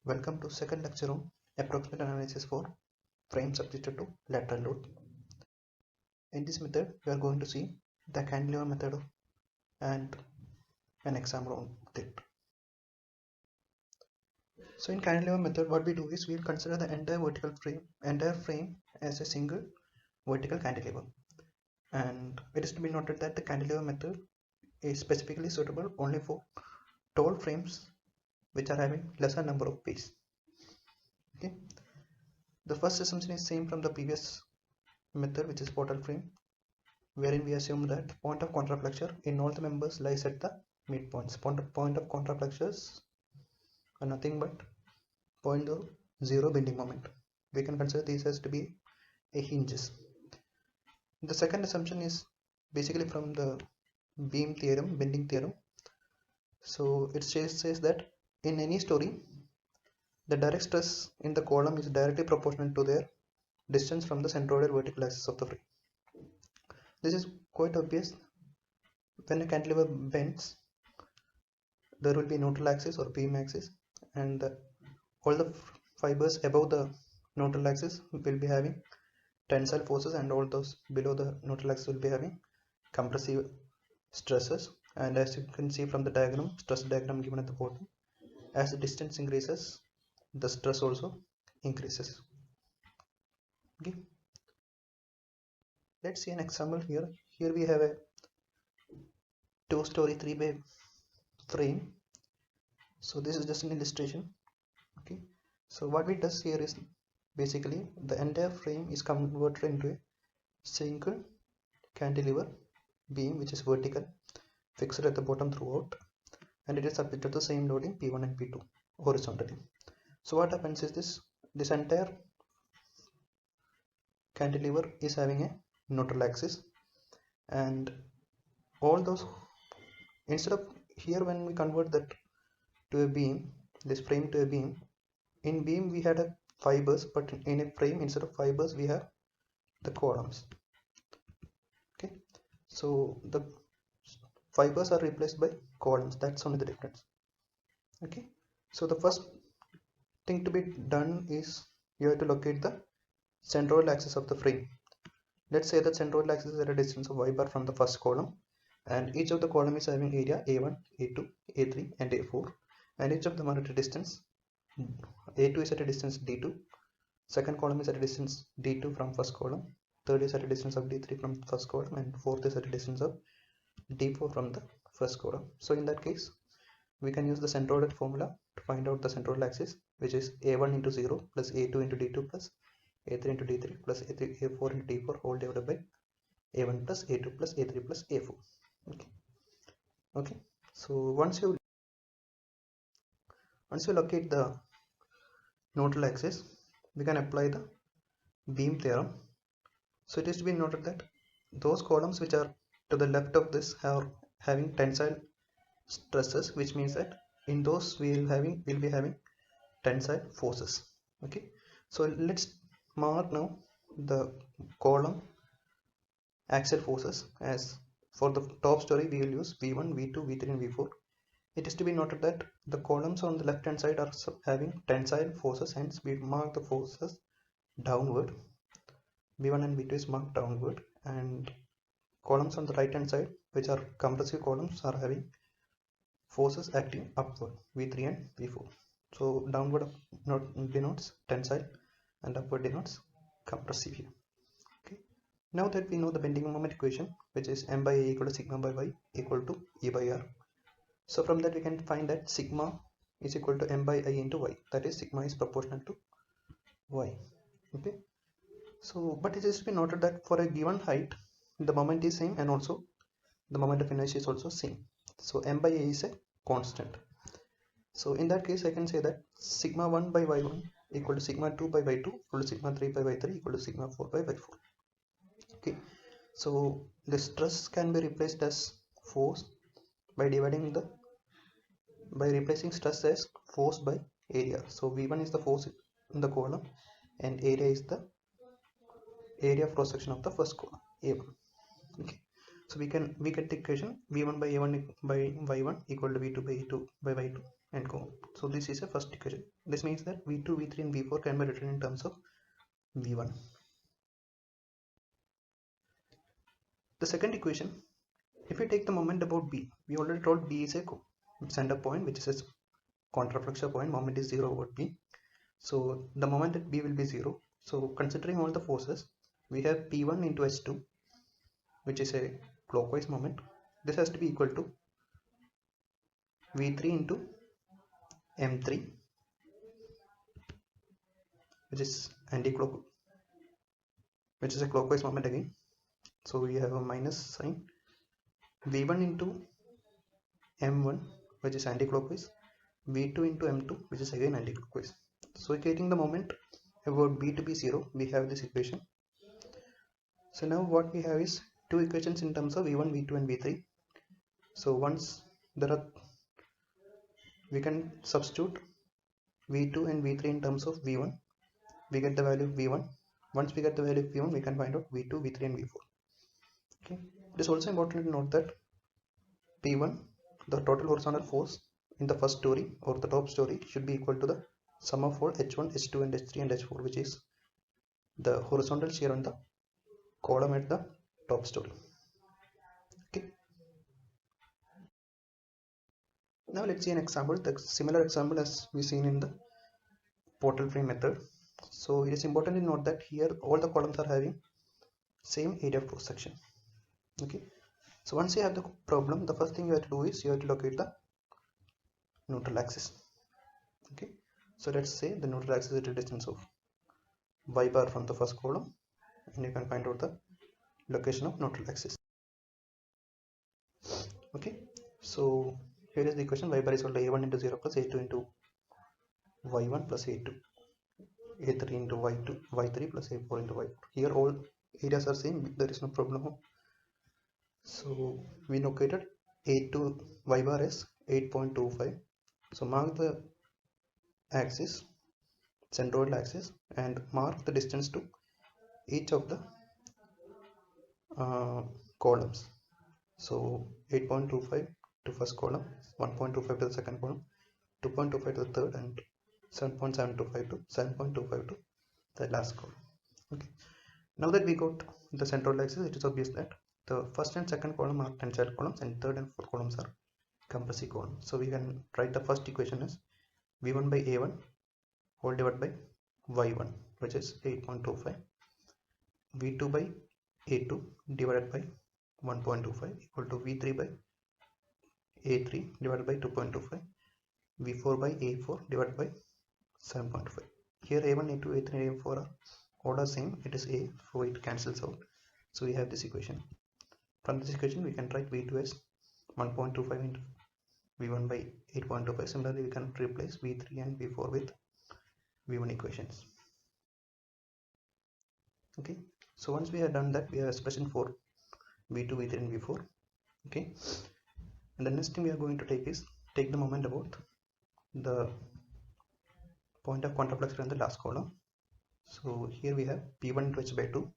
Welcome to second lecture on approximate analysis for frame subjected to lateral load. In this method, we are going to see the cantilever method and an example on it. So in cantilever method, what we do is we will consider the entire frame as a single vertical cantilever. And it is to be noted that the cantilever method is specifically suitable only for tall frames which are having lesser number of bays. Okay. The first assumption is same from the previous method, which is portal frame, wherein we assume that point of contraflexure in all the members lies at the midpoints. Point of contraflexures are nothing but point of zero bending moment. We can consider these as to be a hinges. The second assumption is basically from the beam theorem, bending theorem. So it says that in any story, the direct stress in the column is directly proportional to their distance from the centroidal vertical axis of the frame. This is quite obvious. When a cantilever bends, there will be neutral axis or beam axis, and all the fibers above the neutral axis will be having tensile forces, and all those below the neutral axis will be having compressive stresses. And as you can see from the diagram, stress diagram given at the bottom, as the distance increases, the stress also increases. Okay, let's see an example here. Here we have a 2-story 3-bay frame. So this is just an illustration. Okay, so what we does here is basically the entire frame is converted into a single cantilever beam which is vertical, fixed at the bottom throughout, and it is subject to the same loading P1 and P2 horizontally. So what happens is this entire cantilever is having a neutral axis, and all those, instead of here when we convert that to a beam, this frame to a beam, in beam we had a fibers, but in a frame instead of fibers we have the columns. Okay, so the fibers are replaced by columns. That's only the difference. Okay, so the first thing to be done is you have to locate the centroidal axis of the frame. Let's say that centroidal axis is at a distance of y bar from the first column, and each of the column is having area A1, A2, A3 and A4, and each of them are at a distance. A2 is at a distance D2, second column is at a distance D2 from first column, third is at a distance of D3 from first column, and fourth is at a distance of D4 from the first column. So in that case, we can use the centroidal formula to find out the centroidal axis, which is A1 into 0 plus A2 into D2 plus A3 into D3 plus A4 into D4 all divided by A1 plus A2 plus A3 plus A4. Okay, so once you locate the neutral axis, we can apply the beam theorem. So it is to be noted that those columns which are to the left of this are having tensile stresses, which means that in those we'll be having tensile forces. Okay, so let's mark now the column axial forces. As for the top story, we will use V1, V2, V3 and V4. It is to be noted that the columns on the left hand side are having tensile forces, hence we mark the forces downward. V1 and V2 is marked downward, and columns on the right hand side, which are compressive columns, are having forces acting upward, V3 and V4. So downward denotes tensile and upward denotes compressive here. Okay, now that we know the bending moment equation, which is m by a equal to sigma by y equal to E by r, so from that we can find that sigma is equal to m by I into y, that is sigma is proportional to y. Okay, so but it is to be noted that for a given height the moment is same, and also the moment of inertia is also same. So m by a is a constant. So in that case I can say that sigma 1 by y1 equal to sigma 2 by y2 equal to sigma 3 by y3 equal to sigma 4 by y4. Okay, so the stress can be replaced as force by replacing stress as force by area. So V1 is the force in the column, and area is the area of cross section of the first column, A1. Okay, so we get the equation V1 by A1 by y1 equal to V2 by A2 by y2 and go on. So this is a first equation. This means that v2, v3 and v4 can be written in terms of v1. The second equation, if we take the moment about b, we already told b is a center point, which is a contraflexure point. Moment is 0 about b. So the moment at b will be 0. So considering all the forces, we have p1 into h2, which is a clockwise moment. This has to be equal to v3 into m3, which is anti-clockwise, which is a clockwise moment again. So we have a minus sign. v1 into m1, which is anti-clockwise, v2 into m2, which is again anti-clockwise. So getting the moment about b to be 0, we have this equation. So now what we have is two equations in terms of v1, v2 and v3. So once there are, we can substitute v2 and v3 in terms of v1. We get the value of v1. Once we get the value of v1, we can find out v2, v3 and v4. Okay. It is also important to note that p1, the total horizontal force in the first story or the top story, should be equal to the sum of all h1, h2 and h3 and h4, which is the horizontal shear on the column at the top story. Okay. Now let's see an example, the similar example as we seen in the portal frame method. So it is important to note that here all the columns are having same area of cross section. Okay. So once you have the problem, the first thing you have to do is you have to locate the neutral axis. Okay. So let's say the neutral axis is at a distance of y bar from the first column, and you can find out the location of neutral axis. Okay. So here is the equation: y bar is equal to a1 into 0 plus a2 into y1 plus a2, a3 into y2, y3 plus a4 into y4. Here all areas are same, there is no problem. So we located a2 y bar as 8.25. So mark the axis, centroidal axis, and mark the distance to each of the columns. So 8.25 to first column, 1.25 to the second column, 2.25 to the third, and 7.725 to 7.25 to the last column. Okay. Now that we got the central axis, it is obvious that the first and second column are tensile columns and third and fourth columns are compressive columns. So we can write the first equation as v1 by a1 whole divided by y1, which is 8.25, v2 by a2 divided by 1.25 equal to v3 by a3 divided by 2.25, v4 by a4 divided by 7.5. Here a1, a2, a3 and a4 are all are same, it is a, so it cancels out. So we have this equation. From this equation we can write v2 as 1.25 into v1 by 8.25. Similarly we can replace v3 and v4 with v1 equations. Okay, so once we have done that, we have expression for v2, v3 and v4. Okay, and the next thing we are going to take is take the moment about the point of contraflexure in the last column. So here we have p1 into h by 2,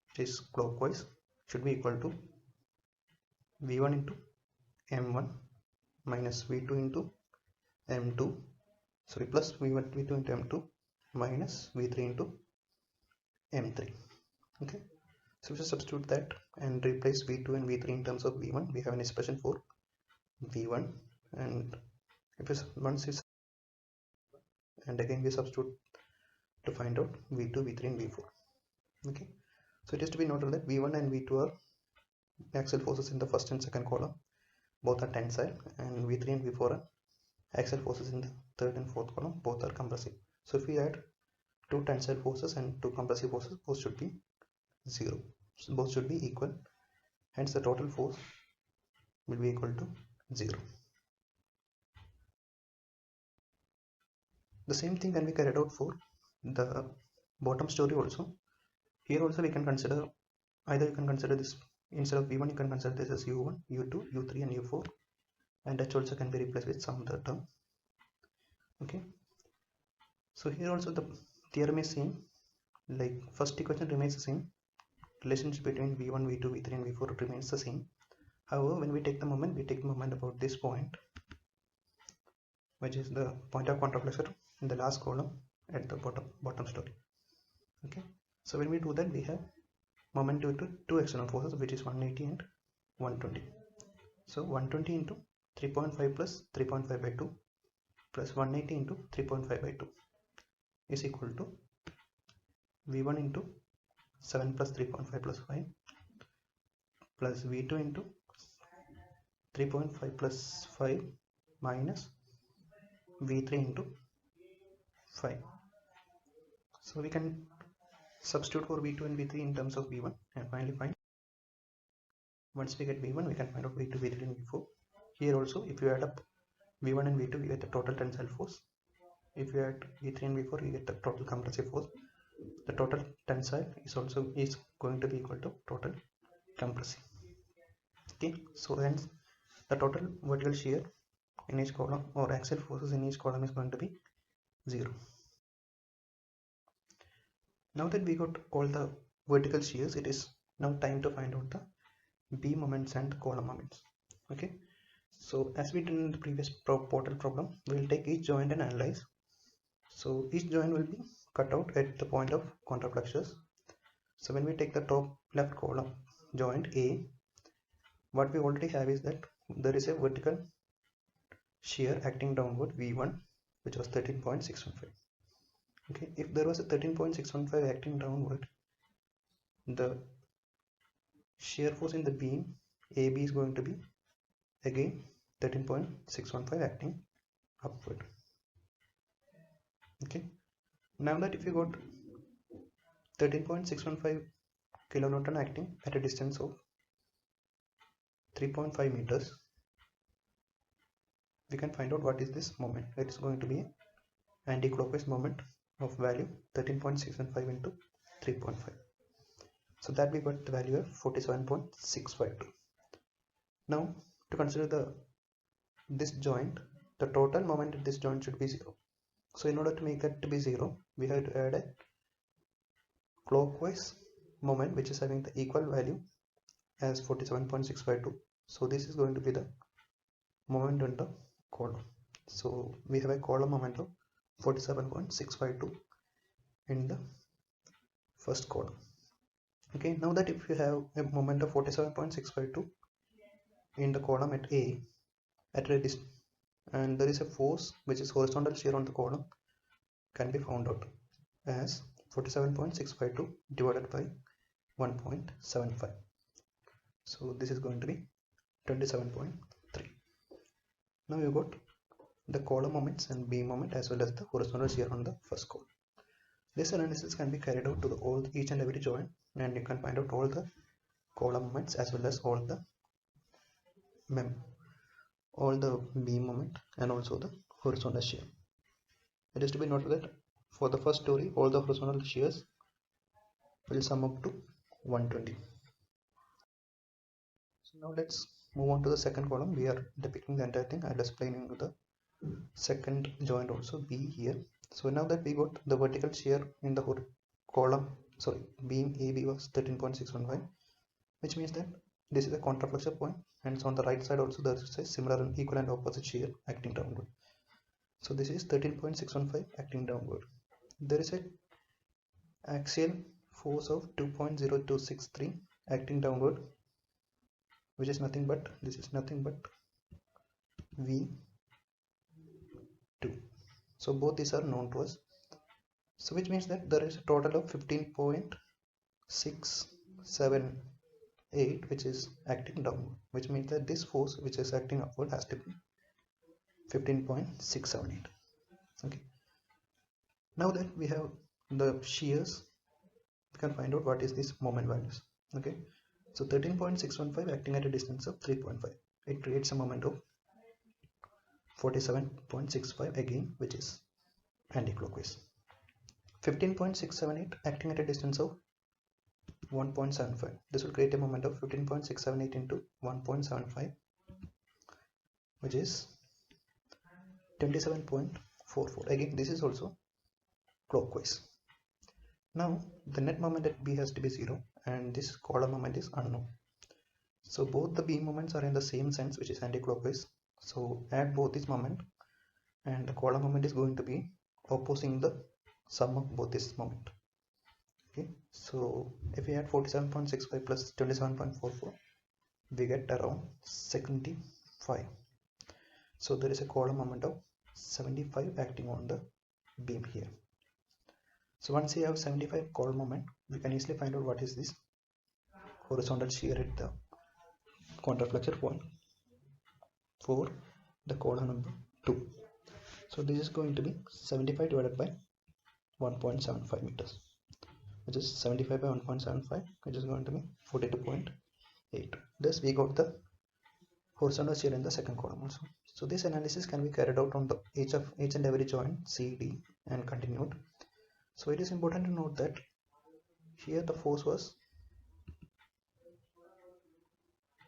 which is clockwise, should be equal to v1 into m1 minus v2 into m2, sorry, plus v1 v2 into m2 minus v3 into m3. Okay, so if you substitute that and replace v2 and v3 in terms of v1, we have an expression for v1, and if you once you and again we substitute to find out v2, v3 and v4. Okay, so it is to be noted that v1 and v2 are axial forces in the first and second column, both are tensile, and v3 and v4 are axial forces in the third and fourth column, both are compressive. So if we add two tensile forces and two compressive forces, both should be 0, so both should be equal, hence the total force will be equal to 0. The same thing can be carried out for the bottom story also. Here also we can consider, either you can consider this, instead of v1 you can consider this as u1, u2, u3 and u4, and h also can be replaced with some other term. Okay, so here also the theorem is same, like first equation remains the same, relationship between v1, v2, v3 and v4 remains the same. However, when we take the moment, we take the moment about this point, which is the point of counterflexure in the last column at the bottom story. Okay, so when we do that, we have moment due to two external forces, which is 180 and 120. So 120 into 3.5 plus 3.5 by 2 plus 180 into 3.5 by 2 is equal to V1 into 7 plus 3.5 plus 5 plus V2 into 3.5 plus 5 minus V3 into 5. So we can substitute for V2 and V3 in terms of V1 and finally find. Once we get V1, we can find out V2, V3 and V4. Here also, if you add up V1 and V2, we get the total tensile force. If you add V3 and V4, we get the total compressive force. The total tensile is going to be equal to total compressive. Okay, so hence the total vertical shear in each column or axial forces in each column is going to be 0. Now that we got all the vertical shears, it is now time to find out the beam moments and column moments. Okay, so as we did in the previous portal problem, we will take each joint and analyze. So each joint will be cut out at the point of counterflexures. So when we take the top left column joint A, what we already have is that there is a vertical shear acting downward V1, which was 13.615. Okay, if there was a 13.615 acting downward, the shear force in the beam AB is going to be again 13.615 acting upward. Okay, now that if you got 13.615 kilonewton acting at a distance of 3.5 meters, we can find out what is this moment. It is going to be anti-clockwise moment of value 13.615 into 3.5. So that we got the value of 47.652. Now to consider this joint, the total moment at this joint should be 0. So in order to make that to be 0, we have to add a clockwise moment which is having the equal value as 47.652. So this is going to be the moment on the column. So we have a column moment of 47.652 in the first column. Okay, now that if you have a moment of 47.652 in the column at A at a distance, and there is a force which is horizontal shear on the column, can be found out as 47.652 divided by 1.75. So this is going to be 27.3. Now you got the column moments and beam moment as well as the horizontal shear on the first column. This analysis can be carried out to each and every joint, and you can find out all the column moments as well as all the beam moment and also the horizontal shear. It is to be noted that for the first story, all the horizontal shears will sum up to 120. So now let's move on to the second column. We are depicting the entire thing. I'll explain in the second joint also, B here. So now that we got the vertical shear in the beam AB was 13.615, which means that this is a counterflexure point, and so on the right side also there is a similar and equal and opposite shear acting downward. So this is 13.615 acting downward. There is a axial force of 2.0263 acting downward, which is nothing but V2. So both these are known to us. So which means that there is a total of 15.678 which is acting downward, which means that this force which is acting upward has to be 15.678. Okay, now that we have the shears, we can find out what is this moment values. Okay, so 13.615 acting at a distance of 3.5, it creates a moment of 47.65 again, which is anti-clockwise. 15.678 acting at a distance of 1.75, this will create a moment of 15.678 into 1.75, which is 27.44. again this is also clockwise. Now the net moment at B has to be 0 and this column moment is unknown. So both the beam moments are in the same sense, which is anti-clockwise. So add both this moment, and the column moment is going to be opposing the sum of both this moment. Okay, so if we add 47.65 plus 27.44, we get around 75. So there is a column moment of 75 acting on the beam here. So once we have 75 column moment, we can easily find out what is this horizontal shear at the counterflexure point for the column number 2. So this is going to be 75 divided by 1.75 meters, which is 75 by 1.75, which is going to be 42.8. Thus we got the horizontal shear in the second column also. So this analysis can be carried out on the each and every joint C, D and continued. So it is important to note that here the force was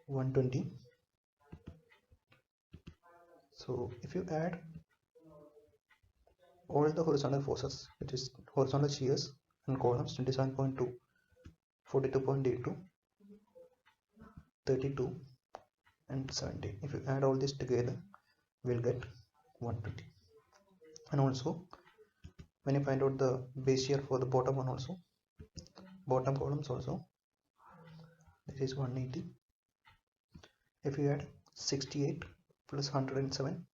120. So if you add all the horizontal forces, which is horizontal shears and columns 27.2, 42.82, 32 and 70, if you add all this together, we'll get 120. And also when you find out the base shear for the bottom one also, bottom columns also, this is 180. If you add 68 plus 107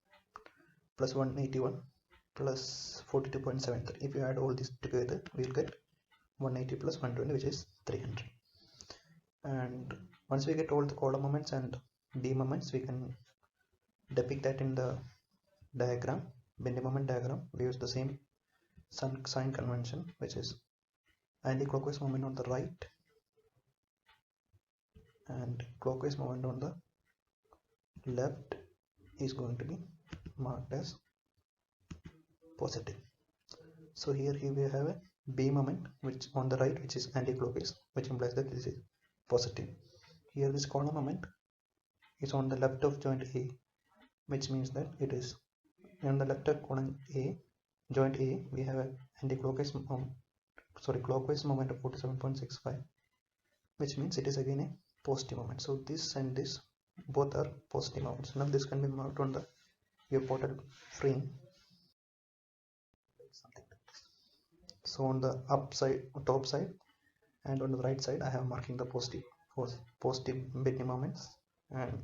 plus 181 plus 42.73, if you add all this together, we'll get 180 plus 120, which is 300. And once we get all the column moments and beam moments, we can depict that in the diagram, bending moment diagram. We use the same sign convention, which is anti-clockwise moment on the right and clockwise moment on the left is going to be marked as positive. So here we have a beam moment which on the right, which is anti-clockwise, which implies that this is positive. Here this column moment is on the left of joint A, which means that it is on the left of column A, joint A, we have a anti-clockwise clockwise moment of 47.65, which means it is again a positive moment. So this and this both are positive moments. Now this can be marked on the your portal frame, something like this. So on the top side and on the right side, I have marking the positive bending moments. And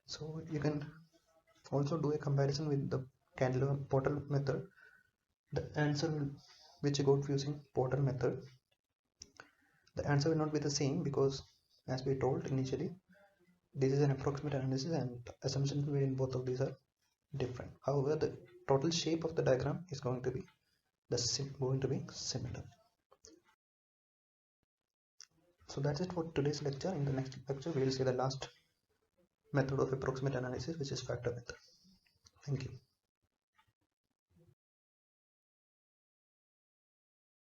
so you can also do a comparison with the cantilever portal method. The answer which you got using portal method, the answer will not be the same, because as we told initially, this is an approximate analysis and assumptions between both of these are different. However, the total shape of the diagram is going to be similar. So that's it for today's lecture. In the next lecture, we will see the last method of approximate analysis, which is factor method. Thank you.